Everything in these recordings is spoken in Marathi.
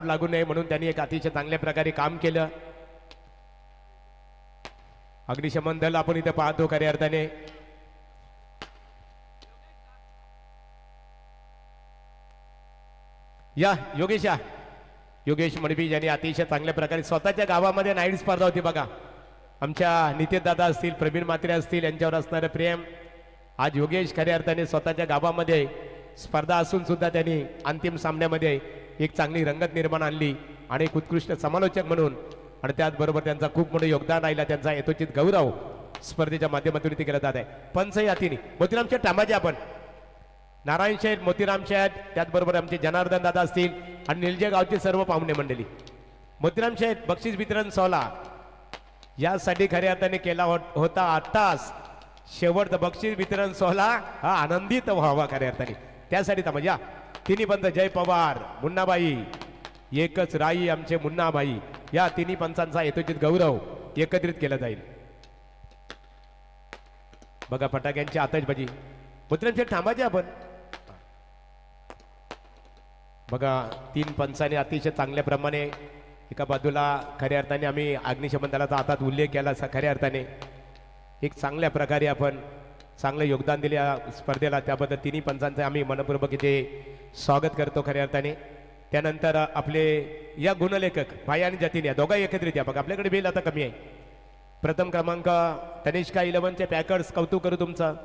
लागू नये म्हणून त्यांनी एक अतिशय चांगल्या प्रकारे काम केलं. अग्निशमन दल आपण इथे पाहतो खऱ्या अर्थाने. या योगेश मडवी यांनी अतिशय चांगल्या प्रकारे स्वतःच्या गावामध्ये नाईट स्पर्धा होती बघा. आमच्या नितीन दादा असतील, प्रवीण म्हात्रे असतील, यांच्यावर असणारं प्रेम. आज योगेश खऱ्या अर्थाने स्वतःच्या गावामध्ये स्पर्धा असून सुद्धा त्यांनी अंतिम सामन्यामध्ये एक चांगली रंगत निर्माण आणली आणि एक उत्कृष्ट समालोचक म्हणून आणि त्याचबरोबर त्यांचा खूप मोठं योगदान राहिला. त्यांचा यथोचित गौरव स्पर्धेच्या माध्यमातून इथे केला जात आहे. पंच यातीने मोतीराम शेठ थांबाचे आपण, नारायण शेठ, मोतीराम शेठ, त्याचबरोबर आमचे जनार्दन दादा असतील आणि निलजे गावचे सर्व पाहुणे मंडळी. मोतीराम शेठ बक्षीस वितरण सोहळा यासाठी खऱ्या अर्थाने केला होता. आताच शेवटचा बक्षीस वितरण सोहळा हा आनंदित व्हावा खऱ्या अर्थाने, त्यासाठी थांबा. या तिन्ही पंच जय पवार, मुन्नाबाई, एकच राई आमचे मुन्नाबाई, या तिन्ही पंचांचा यथोचित गौरव एकत्रित केला जाईल. बघा फटाक्यांची आतषबाजी. मोतीराम शेठ थांबाचे आपण. बघा तीन पंचांनी अतिशय चांगल्या प्रमाणे एका बाजूला खऱ्या अर्थाने आम्ही अग्निशमन दलाचा हातात उल्लेख केला. खऱ्या अर्थाने एक चांगल्या प्रकारे आपण चांगलं योगदान दिले या स्पर्धेला, त्याबद्दल तिन्ही पंचांचं आम्ही मनपूर्वक इथे स्वागत करतो खऱ्या अर्थाने. त्यानंतर आपले या गुणलेखक भाई आणि जतीन या दोघा एकत्रित या. बघा आपल्याकडे बेल आता कमी आहे. प्रथम क्रमांक तनिष्का 11चे पॅकर्स, कौतुक करू तुमचं.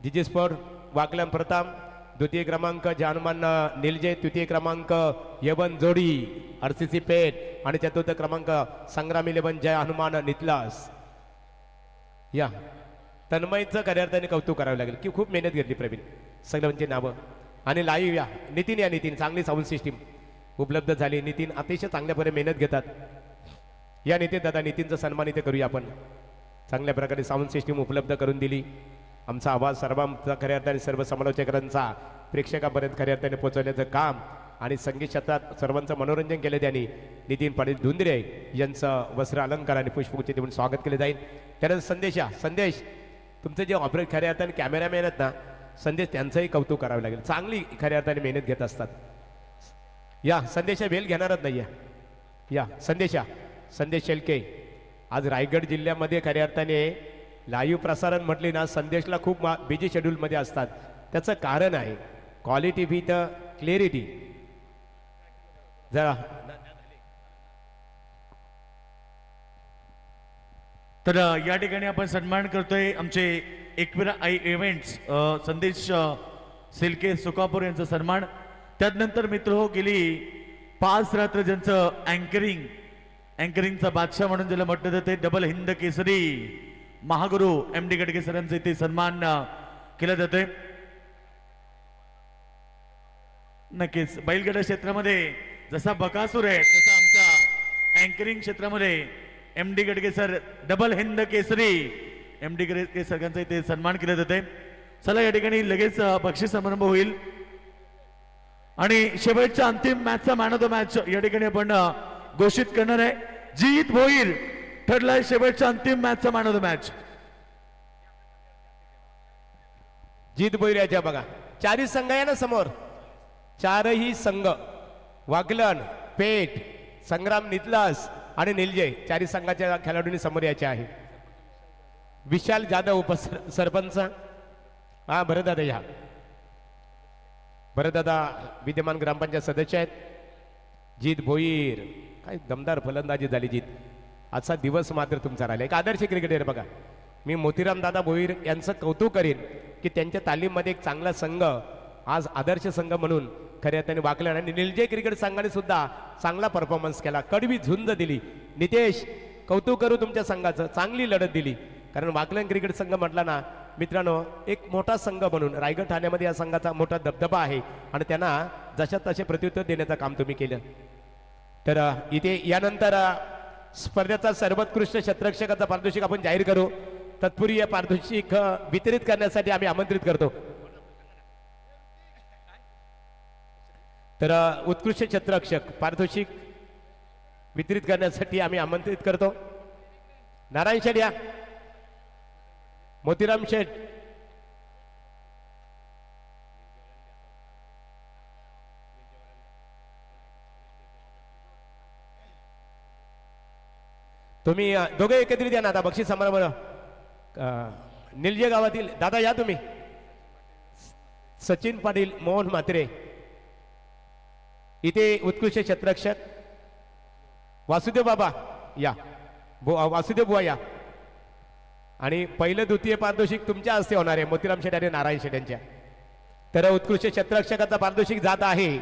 जीजी स्पोर्ट वाकलम प्रथम, द्वितीय क्रमांक जानमान निलजे, तृतीय क्रमांक यवन जोडी RCC पेठ आणि चतुर्थ क्रमांक संग्राम 11 जय हनुमान नितलास. या तन्मयचं खऱ्या अर्थाने कौतुक करावं लागेल की खूप मेहनत घेतली प्रवीण. सगळ्यांची नावं आणि लाईव्ह या नितीन चांगली साऊंड सिस्टीम उपलब्ध झाली. नितीन अतिशय चांगल्या प्रकारे मेहनत घेतात. या नितीन दादा, नितीनचा सन्मान इथे करूया आपण. चांगल्या प्रकारे साऊंड सिस्टीम उपलब्ध करून दिली. आमचा आवाज सर्वांचा खऱ्या अर्थाने सर्व समालोचकांचा प्रेक्षकापर्यंत खऱ्या अर्थाने पोहोचवण्याचं काम आणि संगीत क्षेत्रात सर्वांचं मनोरंजन केलं त्यांनी. नितीन पाटील धुंद्रे यांचं वस्त्र अलंकार आणि पुष्पगुच्छ देऊन स्वागत केले जाईल. त्यानंतर संदेश तुमचं जे ऑपरेट खऱ्या अर्थाने कॅमेरामॅन आहेत ना, संदेश त्यांचंही कौतुक करावं लागेल. चांगली खऱ्या अर्थाने मेहनत घेत असतात. या संदेशा वेल घेणारच नाही. या संदेश शेलके आज रायगड जिल्ह्यामध्ये खऱ्या अर्थाने लाईव्ह प्रसारण म्हटले ना, संदेशला खूप बिझी शेड्यूलमध्ये असतात. त्याचं कारण आहे क्वालिटी विथ क्लॅरिटी. जरा तर या ठिकाणी आपण सन्मान करतोय आमचे एकविरा आई इव्हेंट्स संदेश सिल्के सुकापूर यांचा सन्मान. त्यानंतर मित्र हो गेली 5 रात्र ज्यांचं अँकरिंगचा बादशाह म्हणून ज्याला म्हटलं जाते, डबल हिंद केसरी महागुरु MD गडके सरांचे ते सन्मान केलं जाते. नक्कीच बैलगाडा क्षेत्रामध्ये जसा बकासूर आहे तसा आमच्या अँकरिंग क्षेत्रामध्ये MD गडके sir double Hind Kesari MD गडके सरांचे ते सन्मान केले जाते. चला या ठिकाणी लगेच बक्षीस समारंभ होईल आणि शेवटच्या अंतिम मॅचचा मॅन ऑफ द मॅच या ठिकाणी आपण घोषित करणार आहे. जीत भोईर ठरलाय शेवटच्या अंतिम मॅचचा मॅन ऑफ द मॅच. जीत भोईर याच्या बघा चारही संघ आहे ना समोर, चारही संघ वागलन, पेठ, संग्राम नितलास आणि निलजे चारही संघाच्या खेळाडूंनी समोर यायचे आहे. विशाल जाधव सरपंच, हा भरतदादा, या भरतदादा विद्यमान ग्रामपंचायत सदस्य आहेत. जीत भोईर काय दमदार फलंदाजी झाली. जीत आजचा दिवस मात्र तुमचा राहिला. एक आदर्श क्रिकेटर बघा. मी मोतीराम दादा भोईर यांचं कौतुक करेन की त्यांच्या तालीममध्ये एक चांगला संघ आज आदर्श संघ म्हणून खऱ्या अर्थाने वाकला आणि निलजे क्रिकेट संघाने सुद्धा चांगला परफॉर्मन्स केला, कडवी झुंज दिली. नितेश कौतुक करू तुमच्या संघाचं, चांगली लढत दिली. कारण वाकलन क्रिकेट संघ म्हटला ना मित्रांनो, एक मोठा संघ म्हणून रायगड ठाण्यामध्ये या संघाचा मोठा दबदबा आहे आणि त्यांना जशा तसे प्रत्युत्तर देण्याचं काम तुम्ही केलं. तर इथे यानंतर स्पर्धेचा सर्वोत्कृष्ट क्षेत्ररक्षकाचा पारितोषिक आपण जाहीर करू. तत्पूर्वी या पारितोषिक वितरित करण्यासाठी आम्ही आमंत्रित करतो. तर उत्कृष्ट क्षेत्ररक्षक पारितोषिक वितरित करण्यासाठी आम्ही आमंत्रित करतो. नारायण शेठ या, मोतीराम शेठ, तुम्ही दोघे एकत्रित या ना आता बक्षीस समारंभ निलजे गावातील दादा या तुम्ही सचिन पाटील मोहन म्हात्रे इथे उत्कृष्ट क्षेत्ररक्षक वासुदेव बाबा या वासुदेव बुवा या आणि पहिलं द्वितीय पारितोषिक तुमच्या हस्ते होणार आहे मोतीराम शेठ आणि नारायण शेठ यांच्या तर उत्कृष्ट क्षेत्ररक्षकाचा पारितोषिक जात आहे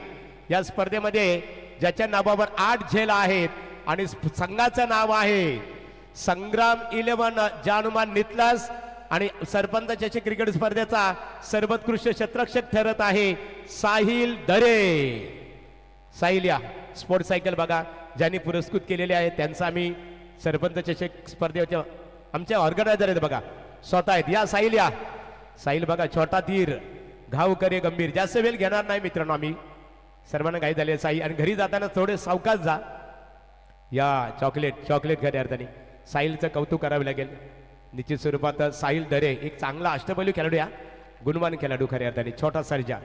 या स्पर्धेमध्ये ज्याच्या नावावर 8 झेल आहेत आणि संघाचं नाव आहे संग्राम 11 जानुमान नितलास आणि सरपंच चषक क्रिकेट स्पर्धेचा सर्वोत्कृष्ट क्षेत्ररक्षक ठरत आहे साहिल दरे साहिल या स्पोर्ट्स सायकल बघा ज्यांनी पुरस्कृत केलेले आहेत त्यांचा आम्ही सरपंच चषक स्पर्धेच्या आमच्या ऑर्गनायझर आहेत बघा स्वतः आहेत या साहिल बघा छोटा तीर घाव करे गंभीर जास्त वेळ घेणार नाही मित्रांनो आम्ही सर्वांना घाई झाले साई आणि घरी जाताना थोडे सावकाश जा या चॉकलेट खऱ्या अर्थाने साहिलचं कौतुक करावे लागेल निश्चित स्वरूपात साहिल दरे एक चांगला अष्टपैलू खेळाडू या गुणवान खेळाडू खऱ्या अर्थाने छोटा सर्जा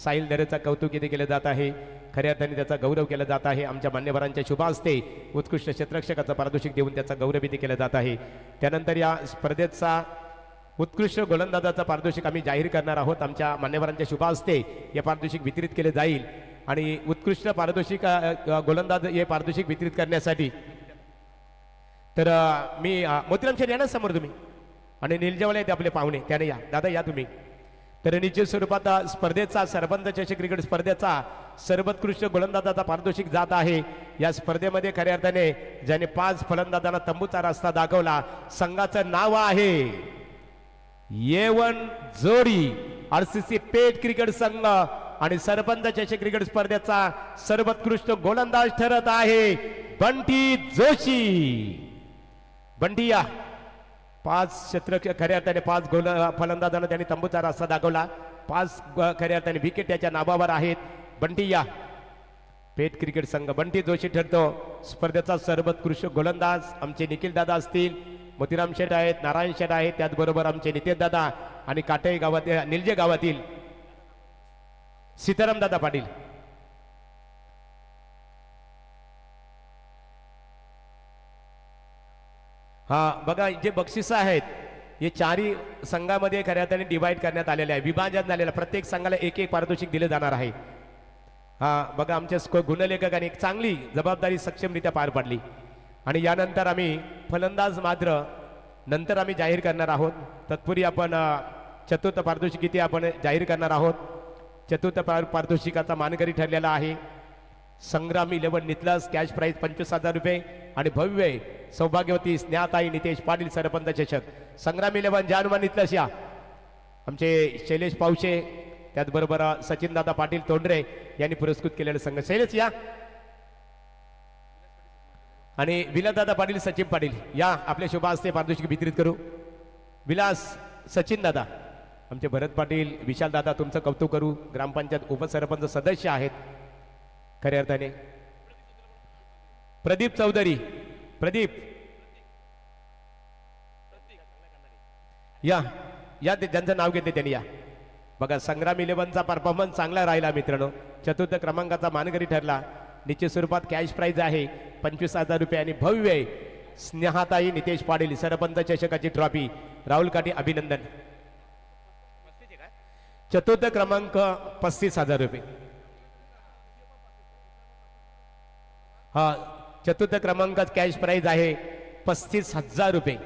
साहिल दरेचा कौतुक इथे केलं जात आहे खऱ्या अर्थाने त्याचा गौरव केला जात आहे आमच्या मान्यवरांच्या शुभ हस्ते उत्कृष्ट क्षेत्ररक्षकाचा पारितोषिक देऊन त्याचा गौरव इथे केला जात आहे त्यानंतर या स्पर्धेचा उत्कृष्ट गोलंदाजाचा पारितोषिक आम्ही जाहीर करणार आहोत आमच्या मान्यवरांच्या शुभ हस्ते हे पारितोषिक वितरित केले जाईल आणि उत्कृष्ट पारितोषिक गोलंदाज हे पारितोषिक वितरित करण्यासाठी तर मी मोतीराम शेठ या ना समोर तुम्ही आणि निलजेवाले आहेत आपले पाहुणे त्याने या दादा या तुम्ही तर निश्चित स्वरूपात स्पर्धेचा सरपंच चषक क्रिकेट स्पर्धेचा सर्वोत्कृष्ट गोलंदाजाचा पारितोषिक जात आहे या स्पर्धेमध्ये खऱ्या अर्थाने ज्याने 5 फलंदाजांना तंबूचा रस्ता दाखवला संघाचं नाव आहे येवन जोडी RCC पेठ क्रिकेट संघ आणि सरपंच चषक क्रिकेट स्पर्धेचा सर्वोत्कृष्ट गोलंदाज ठरत आहे बंटी जोशी बंटी या 5 क्षेत्ररक्षक खऱ्या अर्थाने 5 फलंदाजांना त्यांनी तंबूचा रस्ता दाखवला 5 खऱ्या अर्थाने विकेट त्याच्या नावावर आहेत बंटी या पेठ क्रिकेट संघ बंटी जोशी ठरतो स्पर्धेचा सर्वोत्कृष्ट गोलंदाज आमचे निखिल दादा असतील मोतीराम शेठ आहेत नारायण शेठ आहेत त्याचबरोबर आमचे नितेश दादा आणि काटे गावात निलजे गावातील सीताराम दादा पाटील हा बघा जे बक्षिस आहेत हे 4ही संघामध्ये खऱ्या अर्थाने डिवाइड करण्यात आलेले आहे विभाजन झालेलं प्रत्येक संघाला एक पारितोषिक दिले जाणार आहे हा बघा आमच्या गुणलेखकाने एक चांगली जबाबदारी सक्षमरित्या पार पाडली आणि यानंतर आम्ही फलंदाज मात्र नंतर आम्ही जाहीर करणार आहोत तत्पूर्वी आपण चतुर्थ पारितोषिक इथे आपण जाहीर करणार आहोत चतुर्थ पारितोषिकाचा मानकरी ठरलेला आहे संग्राम 11 नितलास कॅश प्राइज 25,000 रुपये आणि भव्य सौभाग्यवती स्नेहाताई नितेश पाटील सरपंच चषक संग्राम 11 जानुमान नितलास या आमचे शैलेश पावशे त्याचबरोबर सचिनदादा पाटील तोंडरे यांनी पुरस्कृत केलेले संघ शैलेश या आणि विलासदादा पाटील सचिन पाटील या आपल्या शुभ हस्ते पारितोषिक वितरित करू विलास सचिन दादा आमचे भरत पाटील विशाल दादा तुमचं कौतुक करू ग्रामपंचायत उपसरपंच सदस्य आहेत खऱ्या अर्थाने प्रदीप चौधरी प्रदीप या या ज्यांचं नाव घेतले त्यांनी या बघा संग्राम 11चा परफॉर्मन्स चांगला राहिला मित्रांनो चतुर्थ क्रमांकाचा मानकरी ठरला निश्चित स्वरूपात कॅश प्राइज आहे 25,000 रुपये आणि भव्य स्नेहाताई नितेश पाटील सरपंच चषकाची ट्रॉफी राहुल काटे अभिनंदन चतुर्थ क्रमांक 35,000 रुपये हा चतुर्थ क्रमांकात कॅश प्राइज आहे 35,000 रुपये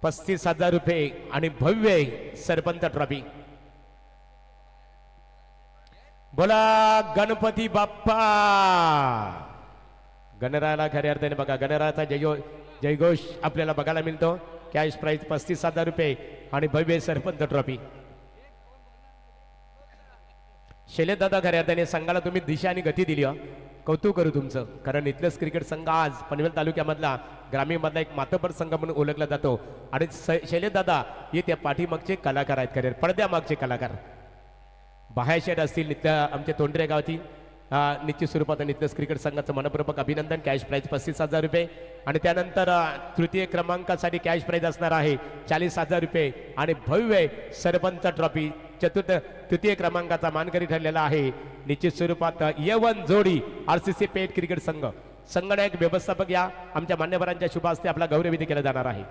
35,000 रुपये आणि भव्य सरपंच ट्रॉफी बोला गणपती बाप्पा गणरायाला खऱ्या अर्थाने बघा गणरायाचा जयघोष आपल्याला बघायला मिळतो कॅश प्राइज 35,000 रुपये आणि भव्य सरपंच ट्रॉफी शैलेश दादा खऱ्या अर्थाने संघाला तुम्ही दिशा आणि गती दिली कौतुक करू तुमचं कारण इथलंच क्रिकेट संघ आज पनवेल तालुक्यामधला ग्रामीणमधला एक मातबर संघ म्हणून ओळखला जातो आणि शैलेश दादा हे त्या पाठीमागचे कलाकार आहेत खरे पडद्यामागचे कलाकार बाहेर असतील नित्य आमचे तोंडरे गावची निश्चित स्वरूपात नित्यस क्रिकेट संघाचं मनपूर्वक अभिनंदन कॅश प्राइज 35,000 रुपये आणि त्यानंतर तृतीय क्रमांकासाठी कॅश प्राइज असणार आहे 40,000 रुपये आणि भव्य सरपंच ट्रॉफी तृतीय क्रमांकाचा मानकरी ठरलेला आहे निश्चित स्वरूपात येवन जोडी RCC पेठ क्रिकेट संघ संगणक व्यवस्थापक या आमच्या मान्यवरांच्या शुभ हस्ते आपला गौरवविधी केला जाणार आहे.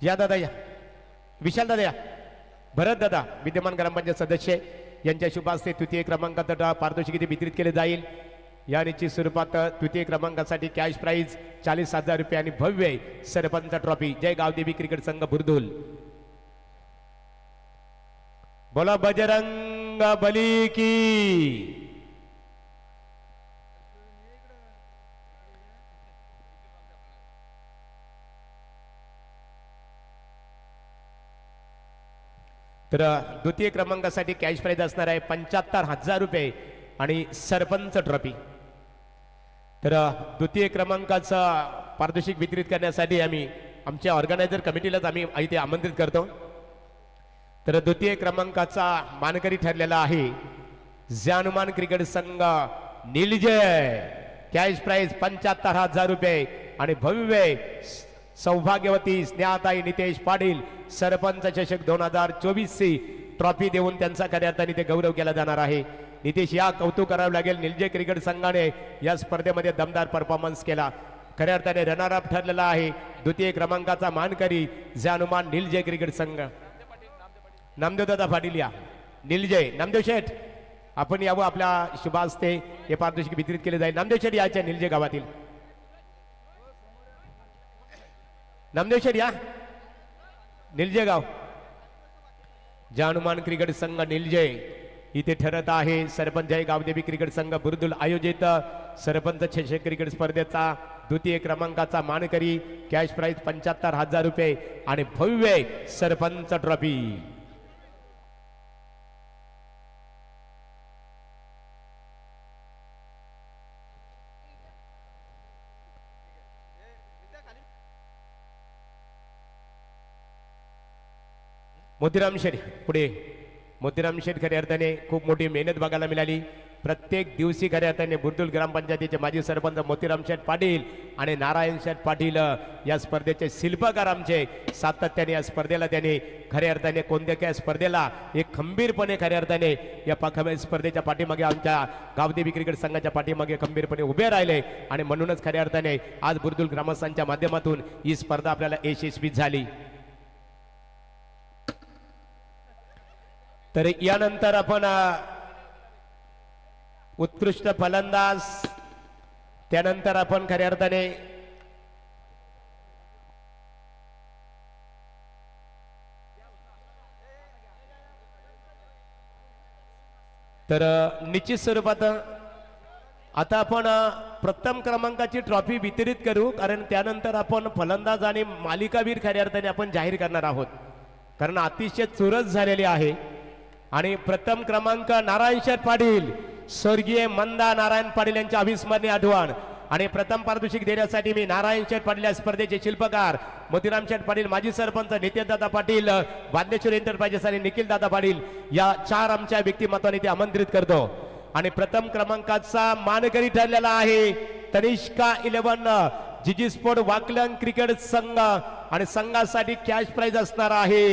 या दादा या, विशाल दादा या, भरत दादा विद्यमान ग्रामपंचायत सदस्य यांच्या शुभ हस्ते तृतीय क्रमांकात पारितोषिक वितरित केले जाईल. या निश्चित स्वरूपात तृतीय क्रमांकासाठी कॅश प्राइज 40,000 रुपये आणि भव्य सरपंच ट्रॉफी. जय गावदेवी क्रिकेट संघ बुरदुल. बोला बजरंग बली की. तर द्वितीय क्रमांकासाठी कॅश प्राइज असणार आहे 75,000 रुपये आणि सरपंच ट्रॉफी. तर द्वितीय क्रमांकाचा पारितोषिक वितरित करण्यासाठी आम्ही आमच्या ऑर्गनायझर कमिटीलाच आम्ही इथे आमंत्रित करतो. तर द्वितीय क्रमांकाचा मानकरी ठरलेला आहे जानुमान क्रिकेट संघ निलजय. कॅश प्राइज 75,000 रुपये आणि भव्य सौभाग्यवती स्नेहाताई नितेश पाटील सरपंच चषक 2024 ची ट्रॉफी देऊन त्यांचा खऱ्या अर्थाने ते गौरव केला जाणार आहे. नितेश या कौतुक करावं लागेल. निलजय क्रिकेट संघाने या स्पर्धेमध्ये दमदार परफॉर्मन्स केला. खऱ्या अर्थाने रनर अप ठरलेला आहे द्वितीय क्रमांकाचा मानकरी जानुमान निलजय क्रिकेट संघ. नामदेवदादा पाटील या. निलजय नामदेव शेठ आपण यावं, आपल्या शुभ हस्ते हे पारितोषिक वितरित केले जाईल. नामदेव शेठ याच्या निलजय गावातील. नामदेव शेठ या, निलजय गाव. जानुमान क्रिकेट संघ निलजय इथे ठरत आहे. सरपंच जय गावदेवी क्रिकेट संघ बुरदुल आयोजित सरपंच चषक क्रिकेट स्पर्धेचा द्वितीय क्रमांकाचा मानकरी. कॅश प्राइज 75,000 रुपये आणि भव्य सरपंच ट्रॉफी. मोतीराम शेठ पुढे. मोतीराम शेठ खऱ्या अर्थाने खूप मोठी मेहनत बघायला मिळाली. प्रत्येक दिवशी खऱ्या अर्थाने बुरदुल ग्रामपंचायतीचे माजी सरपंच मोतीराम शेठ पाटील आणि नारायण शेठ पाटील या स्पर्धेचे शिल्पकार आमचे सातत्याने या स्पर्धेला त्यांनी खऱ्या अर्थाने कोणत्या स्पर्धेला एक खंबीरपणे खऱ्या अर्थाने या स्पर्धेच्या पाठीमागे आमच्या गावदेवी क्रिकेट संघाच्या पाठीमागे खंबीरपणे उभे राहिले आणि म्हणूनच खऱ्या अर्थाने आज बुरदुल ग्रामस्थांच्या माध्यमातून ही स्पर्धा आपल्याला यशस्वी झाली. तर यानंतर आपण उत्कृष्ट फलंदाज, त्यानंतर आपण खऱ्या अर्थाने तर निश्चित स्वरूपात आता आपण प्रथम क्रमांकाची ट्रॉफी वितरित करू, कारण त्यानंतर आपण फलंदाज आणि मालिकावीर खऱ्या अर्थाने आपण जाहीर करणार आहोत, कारण अतिशय चुरस झालेली आहे. आणि प्रथम क्रमांक नारायण शेठ पाटील, स्वर्गीय मंदा नारायण पाटील यांच्या अविस्मरणीय आठवण. आणि प्रथम पारितोषिक देण्यासाठी मी नारायण शेठ पाटील या स्पर्धेचे शिल्पकार मोतीराम शेठ पाटील, माजी सरपंच नित्यदादा पाटील, वाद्येश्वर एंटरप्राइजेस आणि निखिल दादा पाटील या 4 आमच्या व्यक्तिमत्वाने ते आमंत्रित करतो. आणि प्रथम क्रमांकाचा मानकरी ठरलेला आहे तनिष्का 11 जीजी स्पोर्ट वाकलन क्रिकेट संघ आणि संघासाठी कॅश प्राइज असणार आहे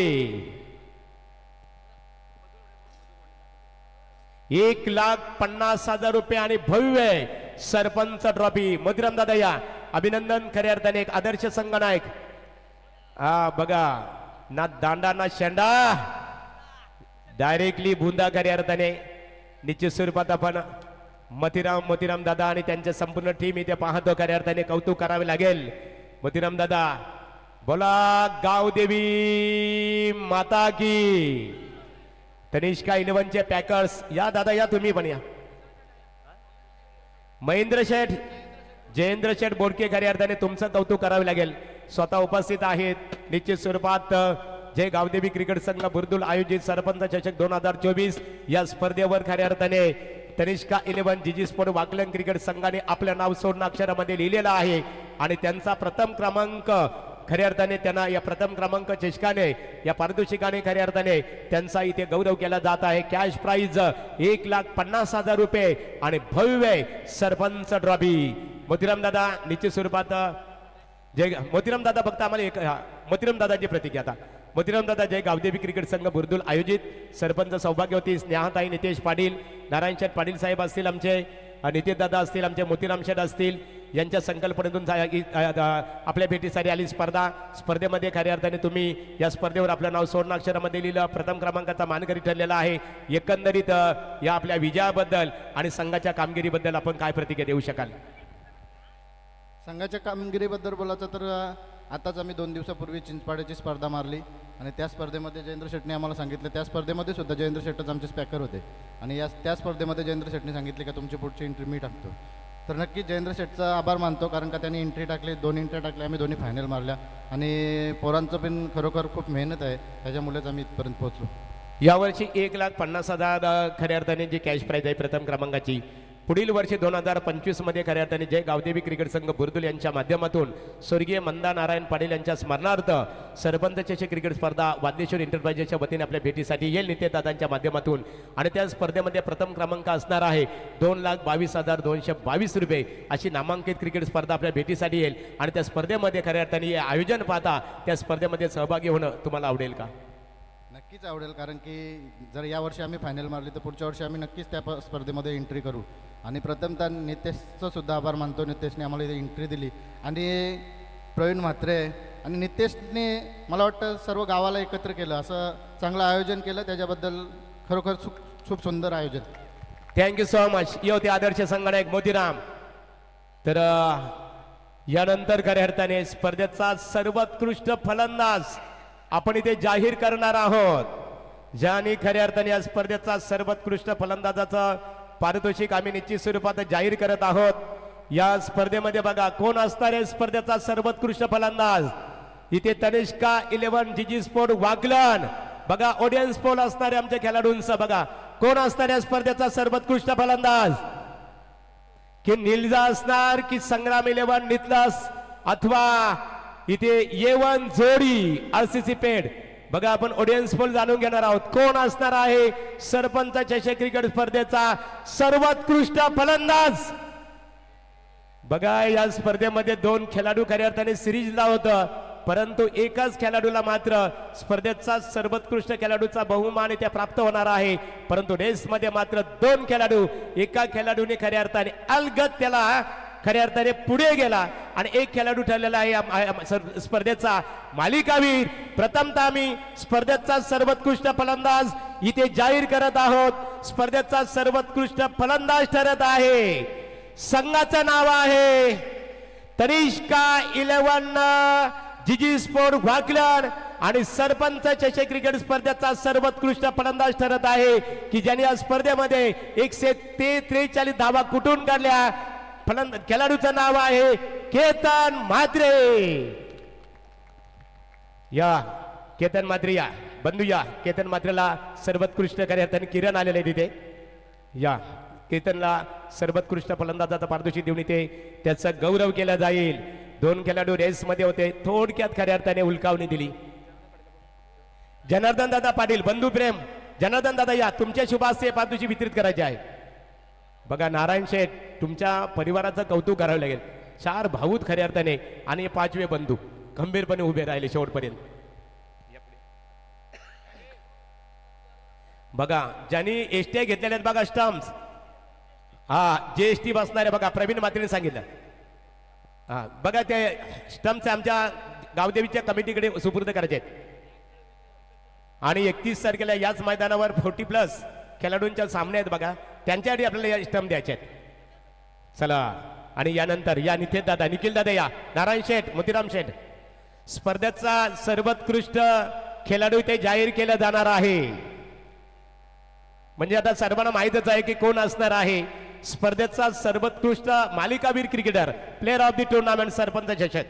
1,50,000 रुपये आणि भव्य सरपंच ट्रॉफी. मोतीराम दादा या, अभिनंदन. खऱ्या अर्थाने एक आदर्श संघनायक. बघा ना दांडा ना शेंडा, डायरेक्टली बुंदा. खऱ्या अर्थाने निश्चित स्वरूपात आपण मोतीराम दादा आणि त्यांच्या संपूर्ण टीम इथे पाहतो. खऱ्या अर्थाने कौतुक करावे लागेल. मोतीराम दादा बोला गावदेवी माता की. तनिष्का 11 चे पॅकर्स या दादा, या तुम्ही पण या. महेंद्र शेठ, जयेंद्र शेठ बोडके, खऱ्या अर्थाने तुमचं कौतुक करावे लागेल. स्वतः उपस्थित आहेत. निश्चित स्वरूपात जय गावदेवी क्रिकेट संघ बुरदुल आयोजित सरपंच चषक 2024 या स्पर्धेवर खऱ्या अर्थाने तनिष्का 11 जीजी स्पोर्ट वाकलन क्रिकेट संघाने आपलं नाव सोडून अक्षरामध्ये लिहिलेलं आहे आणि त्यांचा प्रथम क्रमांक खऱ्या अर्थाने त्यांना या प्रथम क्रमांक चषकाने या पारितोषिकाने खऱ्या अर्थाने त्यांचा इथे गौरव केला जात आहे. कॅश प्राइज 1,50,000 रुपये आणि भव्य सरपंच ट्रॉफी. मोतीराम दादा निश्चित स्वरूपात जय मोतीराम दादा, फक्त आम्हाला एक मोतीराम दादाची प्रतिक्रिया आता. मोतीराम दादा जय गावदेवी क्रिकेट संघ बुर्दुल आयोजित सरपंच सौभाग्यवती स्नेहाताई नितेश पाटील, नारायण शेठ पाटील साहेब असतील आमचे, नितीन दादा असतील आमचे, मोतीराम शेठ असतील, यांच्या संकल्पनेतून आपल्या भेटीसाठी आली स्पर्धा. स्पर्धेमध्ये खऱ्या अर्थाने तुम्ही या स्पर्धेवर आपलं नाव सुवर्णाक्षरामध्ये लिहिलं, प्रथम क्रमांकाचा मानकरी ठरलेला आहे. एकंदरीत या आपल्या विजयाबद्दल आणि संघाच्या कामगिरीबद्दल आपण काय प्रतिक्रिया देऊ शकाल? संघाच्या कामगिरीबद्दल बोलायचं तर आताच आम्ही 2 दिवसापूर्वी चिंचपाड्याची स्पर्धा मारली आणि त्या स्पर्धेमध्ये जयेंद्र शेटने आम्हाला सांगितलं, त्या स्पर्धेमध्ये सुद्धा जयेंद्र शेटच आमचे स्पॅकर होते आणि त्या स्पर्धेमध्ये जयेंद्र शेटने सांगितले का तुमची पुढची एंट्री मी टाकतो. तर नक्कीच जयेंद्र शेटचा आभार मानतो, कारण का त्यांनी एंट्री टाकली, 2 एंट्री टाकल्या, आम्ही दोन्ही फायनल मारल्या आणि पोरांचं पण खरोखर खूप मेहनत आहे, त्याच्यामुळेच आम्ही इथपर्यंत पोहोचलो. यावर्षी 1,50,000 खऱ्या अर्थाने जी कॅश प्राईज आहे प्रथम क्रमांकाची, पुढील वर्षी 2025 मध्ये खऱ्या अर्थाने जय गावदेवी क्रिकेट संघ बुर्दुल यांच्या माध्यमातून स्वर्गीय मंदा नारायण पाटील यांच्या स्मरणार्थ सरपंच चषक क्रिकेट स्पर्धा वाद्येश्वर एंटरप्राइजेसच्या वतीने आपल्या भेटीसाठी येईल नित्यदादांच्या माध्यमातून. आणि त्या स्पर्धेमध्ये प्रथम क्रमांक असणार आहे 2,22,222 रुपये अशी नामांकित क्रिकेट स्पर्धा आपल्या भेटीसाठी येईल. आणि त्या स्पर्धेमध्ये खऱ्या अर्थाने हे आयोजन पाहता त्या स्पर्धेमध्ये सहभागी होणं तुम्हाला आवडेल का? नक्कीच आवडेल, कारण की जर यावर्षी आम्ही फायनल मारली तर पुढच्या वर्षी आम्ही नक्कीच त्या स्पर्धेमध्ये एंट्री करू. आणि प्रथमतः नितेशचं सुद्धा आभार मानतो, नितेशने आम्हाला इथे एंट्री दिली. आणि प्रवीण म्हात्रे आणि नितेशने मला वाटतं सर्व गावाला एकत्र केलं, असं चांगलं आयोजन केलं, त्याच्याबद्दल खरोखर खूप सुंदर आयोजन. Thank you so much. ये होते आदर्श संगणक मोतीराम. तर यानंतर खऱ्या अर्थाने स्पर्धेचा सर्वोत्कृष्ट फलंदाज आपण इथे जाहीर करणार आहोत, ज्याने खऱ्या अर्थाने या स्पर्धेचा सर्वोत्कृष्ट फलंदाजाचं पारितोषिक आम्ही निश्चित स्वरूपात जाहीर करत आहोत. या स्पर्धेमध्ये बघा कोण असणार आहे स्पर्धेचा सर्वोत्कृष्ट फलंदाज. इथे तनिष्का 11 जीजी स्पोर्ट वागलन, बघा ऑडियन्स पोल असणारे आमच्या खेळाडूंचा, बघा कोण असणार आहे स्पर्धेचा सर्वोत्कृष्ट फलंदाज. की निलजा असणार की संग्राम 11 नितलस, अथवा इथे येवन जोडी आरसीसी पेड. बघा आपण ऑडियन्स पोल जाणून घेणार आहोत कोण असणार आहे सरपंच चषक क्रिकेट स्पर्धेचा सर्वोत्कृष्ट फलंदाज. बघा या स्पर्धेमध्ये 2 खेळाडू खऱ्या अर्थाने सिरीजला होतं, परंतु एकाच खेळाडूला मात्र स्पर्धेचा सर्वोत्कृष्ट खेळाडूचा बहुमान इथे प्राप्त होणार आहे. परंतु रेसमध्ये मात्र 2 खेळाडू, एका खेळाडूने खऱ्या अर्थाने अलगद त्याला खऱ्या अर्थाने पुढे गेला आणि एक खेळाडू ठरलेला आहे स्पर्धेचा मालिकावीर. प्रथमतः आम्ही स्पर्धेचा सर्वोत्कृष्ट फलंदाज इथे जाहीर करत आहोत. स्पर्धेचा सर्वोत्कृष्ट फलंदाज ठरत आहे, संघाचं नाव आहे तनिष्का 11 जीजी स्पोर्ट वाकलन. आणि सरपंच चषक क्रिकेट स्पर्धेचा सर्वोत्कृष्ट फलंदाज ठरत आहे की ज्याने या स्पर्धेमध्ये 143 धावा कुठून काढल्या. खेळाडूचं नाव आहे केतन म्हात्रे. या केतन म्हात्रे या बंधू, या केतन म्हात्रेला सर्वोत्कृष्ट कार्यार्थाने किरण आलेले तिथे. या केतनला सर्वोत्कृष्ट फलंदाजाचा पारितोषिक देऊन इथे त्याचा गौरव केला जाईल. 2 खेळाडू रेसमध्ये होते, थोडक्यात खऱ्या अर्थाने उलकावणी दिली. जनार्दन दादा पाटील बंधू प्रेम, जनार्दन दादा या तुमच्या शुभ हस्ते पारितोषिक वितरित करायचे आहे. बघा नारायण शेठ तुमच्या परिवाराचं कौतुक करावं लागेल. 4 भाऊत खऱ्या अर्थाने आणि 5वे बंधू खंबीरपणे उभे राहिले शेवटपर्यंत. बघा ज्यांनी एसटी घेतलेल्या बघा स्टम्प्स, हा जे एसटी बसणार आहे बघा प्रवीण म्हात्रेने सांगितलं. हा बघा ते स्टम्प्स आमच्या गावदेवीच्या कमिटीकडे सुपूर्द करायचे आहेत. आणि 31 तारखेला याच मैदानावर 40+ खेळाडूंच्या सामने आहेत बघा, त्यांच्यासाठी आपल्याला या स्टंप द्यायचे आहेत. चला आणि यानंतर या नितीन दादा, निखिल दादा या, नारायण शेठ, मोतीराम शेठ. स्पर्धेचा सर्वोत्कृष्ट खेळाडू इथे जाहीर केला जाणार आहे. म्हणजे आता सर्वांना माहितच आहे की कोण असणार आहे स्पर्धेचा सर्वोत्कृष्ट मालिकावीर cricketer, player of the tournament sarpanch चषक.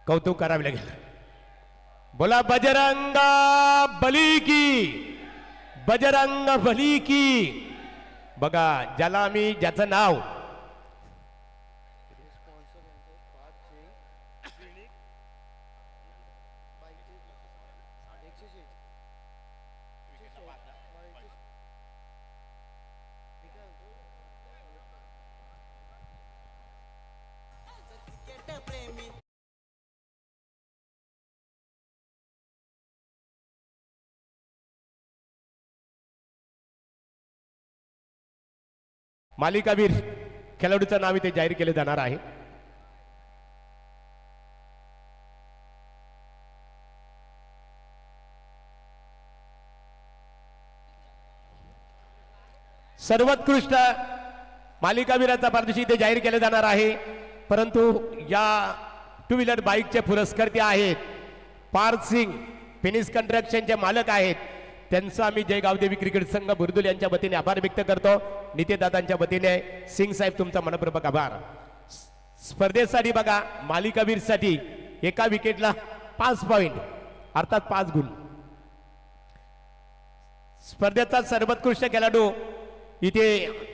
कौतुक करावे लागेल. बोला बजरंग बली की, बजरंग बली की. बघा ज्याला आम्ही ज्याचं नाव मालिकावीर खेळाडूचं नाव इथे जाहीर केले जाणार आहे. सर्वोत्कृष्ट मालिकावीराचा पारितोषिक इथे जाहीर केले जाणार आहे. परंतु या टू व्हीलर बाईकचे पुरस्कर्ते आहेत पार्थ सिंग, फिनिश कंस्ट्रक्शनचे मालक आहेत. त्यांचा आम्ही जय गावदेवी क्रिकेट संघ बुरदुल यांच्या वतीने आभार व्यक्त करतो. नितेशदादांच्या वतीने सिंग साहेब तुमचा मनपूर्वक आभार. स्पर्धेसाठी बघा, मालिकावीरसाठी एका विकेटला 5 पॉइंट अर्थात 5 गुण. स्पर्धेचा सर्वोत्कृष्ट खेळाडू इथे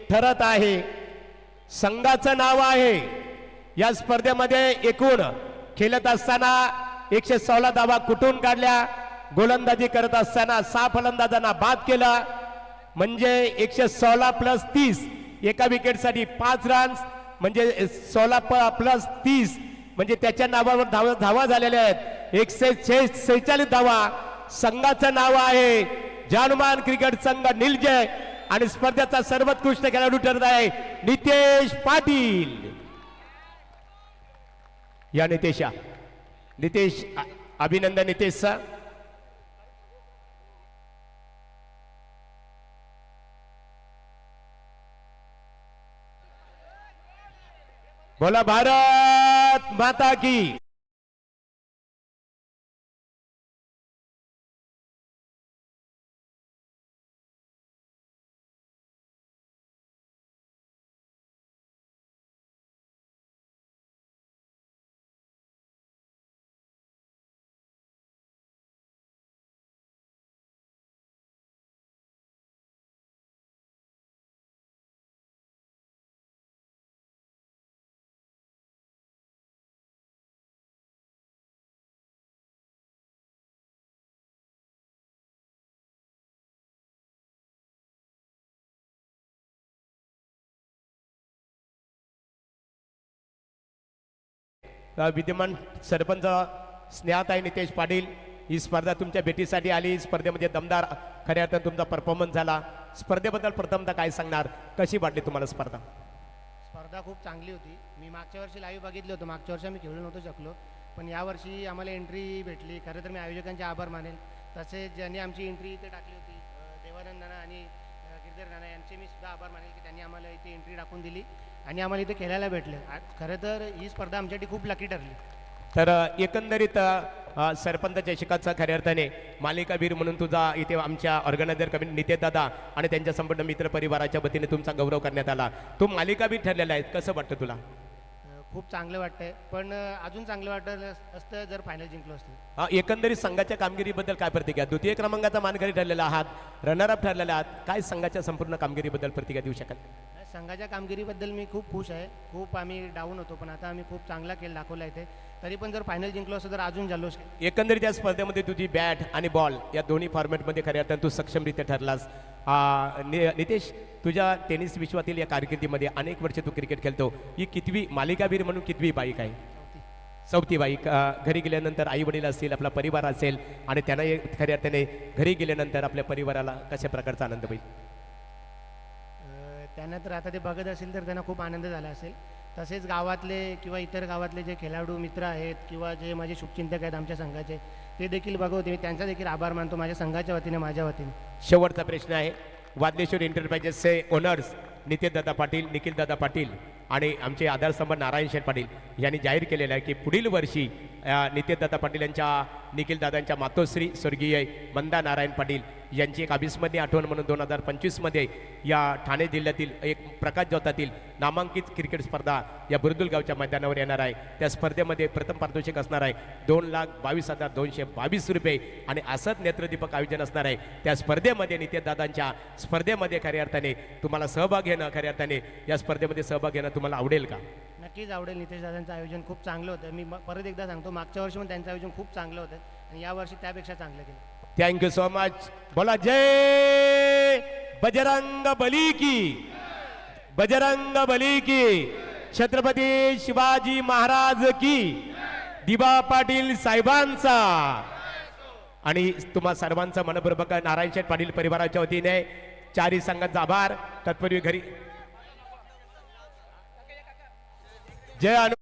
ठरत आहे. संघाचं नाव आहे. या स्पर्धेमध्ये एकूण खेळत असताना 116 धावा कुठून काढल्या. गोलंदाजी करत असताना 6 फलंदाजांना बाद केला. म्हणजे 116 प्लस 30 एका विकेटसाठी 5 रन्स, म्हणजे 16 प्लस 30 म्हणजे त्याच्या नावावर धावा झालेल्या आहेत 146 धावा. संघाचं नाव आहे जानुमान क्रिकेट संघ निलजय आणि स्पर्धेचा सर्वोत्कृष्ट खेळाडू ठरत आहे नितेश पाटील. या नितेश अभिनंदन नितेशचा. बोला भारत माता की. विद्यमान सरपंच स्नेहाताई नितेश पाटील, ही स्पर्धा तुमच्या भेटीसाठी आली. स्पर्धेमध्ये दमदार खऱ्या अर्थाने तुमचा परफॉर्मन्स झाला. स्पर्धेबद्दल प्रथमतः काय सांगणार, कशी वाटली तुम्हाला स्पर्धा? स्पर्धा खूप चांगली होती. मी मागच्या वर्षी लाईव्ह बघितलं होतं. मागच्या वर्षी आम्ही खेळू नव्हतो शकलो, पण यावर्षी आम्हाला एंट्री भेटली. खरं तर मी आयोजकांचे आभार मानेल. तसेच ज्यांनी आमची एंट्री इथे टाकली होती, देवानंद नाना आणि गिरधर नाना, यांचे मी सुद्धा आभार मानेल की त्यांनी आम्हाला इथे एंट्री टाकून दिली आणि आम्हाला इथे खेळायला भेटलं. खरं तर ही स्पर्धा आमच्यासाठी खूप लकी ठरली. तर एकंदरीत सरपंच जयशिकाचा खऱ्या अर्थाने मालिकावीर म्हणून तुझा इथे आमच्या ऑर्गनायझर कमिटी नितेश दादा आणि त्यांच्या संपूर्ण मित्र परिवाराच्या वतीने तुमचा गौरव करण्यात आला. तू मालिकावीर ठरलेला आहे, कसं वाटतं तुला? खूप चांगलं वाटतंय, पण अजून चांगलं वाटलं असतं जर फायनल जिंकलो असतो. एकंदरीत संघाच्या कामगिरीबद्दल काय प्रतिक्रिया? द्वितीय क्रमांकाचा मानकरी ठरलेला आहात, रनरअप ठरलेला आहात, काय संघाच्या संपूर्ण कामगिरीबद्दल प्रतिक्रिया देऊ शकाल? संघाच्या कामगिरीबद्दल मी खूप खुश आहे. खूप आम्ही डाऊन होतो, पण आता आम्ही खूप चांगला खेळ दाखवला इथे. तरी पण जर फायनल जिंकलो असतो तर अजून जल्लोष. एकंदरीत या स्पर्धेमध्ये तुझी बॅट आणि बॉल या दोन्ही फॉर्मॅटमध्ये खऱ्या अर्थाने तू सक्षमरित्या ठरलास. नितेश, तुझ्या टेनिस विश्वातील या कारकिर्दीमध्ये अनेक वर्षे तू क्रिकेट खेळतो. ही कितवी मालिकावीर म्हणून कितवी बाईक आहे? 4थी बाईक. घरी गेल्यानंतर आई वडील असतील, आपला परिवार असेल आणि त्यांना खऱ्या अर्थाने घरी गेल्यानंतर आपल्या परिवाराला कशा प्रकारचा आनंद होईल? त्यांना तर आता ते बघत असेल तर त्यांना खूप आनंद झाला असेल. तसेच गावातले किंवा इतर गावातले जे खेळाडू मित्र आहेत किंवा जे माझे शुभचिंतक आहेत आमच्या संघाचे, ते देखील बघवते. मी त्यांचा देखील आभार मानतो माझ्या संघाच्या वतीने, माझ्या वतीने. शेवटचा प्रश्न आहे. वादलेश्वर एंटरप्राइजेसचे ओनर्स नितेशदादा पाटील, निखिलदादा पाटील आणि आमचे आधारस्तंभ नारायण शेठ पाटील यांनी जाहीर केलेलं आहे की पुढील वर्षी नितेशदादा पाटील यांच्या, निखिलदादांच्या मातोश्री स्वर्गीय मंदा नारायण पाटील यांची एक अविस्मरणीय आठवण म्हणून 2025मध्ये या ठाणे जिल्ह्यातील एक प्रकाश ज्योतातील नामांकित क्रिकेट स्पर्धा या बुरदुल गावच्या मैदानावर येणार आहे. त्या स्पर्धेमध्ये प्रथम पारितोषिक असणार आहे 2,22,222 रुपये आणि असंच नेत्रदीपक आयोजन असणार आहे. त्या स्पर्धेमध्ये नितेशदादांच्या स्पर्धेमध्ये खऱ्या अर्थाने तुम्हाला सहभाग घेणं, खऱ्या अर्थाने या स्पर्धेमध्ये सहभाग घेणं तुम्हाला आवडेल का? नक्कीच आवडेल. नितेश दादांचं आयोजन खूप चांगलं होतं. मी परत एकदा सांगतो, मागच्या वर्षी पण त्यांचं आयोजन खूप चांगलं होतं आणि यावर्षी त्यापेक्षा चांगलं केलं. Thank you so much. बोला जय बजरंग बली की, बजरंग बली की, छत्रपती शिवाजी महाराज की, दिबा पाटील साहेबांचा आणि तुम्हा सर्वांचा मनपूर्वक नारायण शेठ पाटील परिवाराच्या वतीने चारही संघाचा आभार. तत्पूर्वी घरी जय अनु